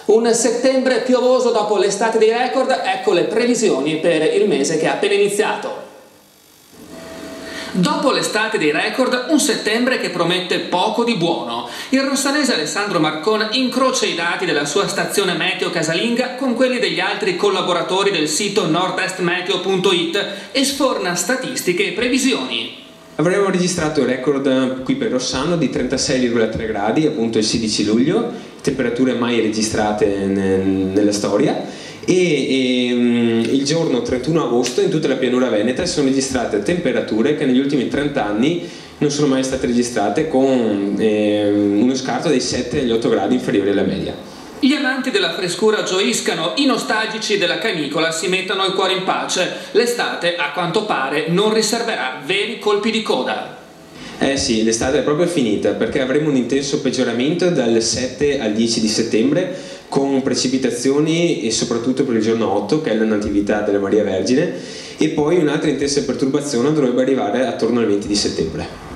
Un settembre piovoso dopo l'estate dei record, ecco le previsioni per il mese che è appena iniziato. Dopo l'estate dei record, un settembre che promette poco di buono. Il rossanese Alessandro Marcon incrocia i dati della sua stazione meteo casalinga con quelli degli altri collaboratori del sito nordestmeteo.it e sforna statistiche e previsioni. Avremo registrato il record qui per Rossano di 36,3 gradi, appunto il 16 luglio, temperature mai registrate nella storia, e il giorno 31 agosto in tutta la pianura veneta sono registrate temperature che negli ultimi 30 anni non sono mai state registrate, con uno scarto dai 7 agli 8 gradi inferiore alla media. Gli amanti della frescura gioiscano, i nostalgici della canicola si mettano il cuore in pace. L'estate, a quanto pare, non riserverà veri colpi di coda. Eh sì, l'estate è proprio finita, perché avremo un intenso peggioramento dal 7 al 10 di settembre, con precipitazioni e soprattutto per il giorno 8, che è la natività della Maria Vergine, e poi un'altra intensa perturbazione dovrebbe arrivare attorno al 20 di settembre.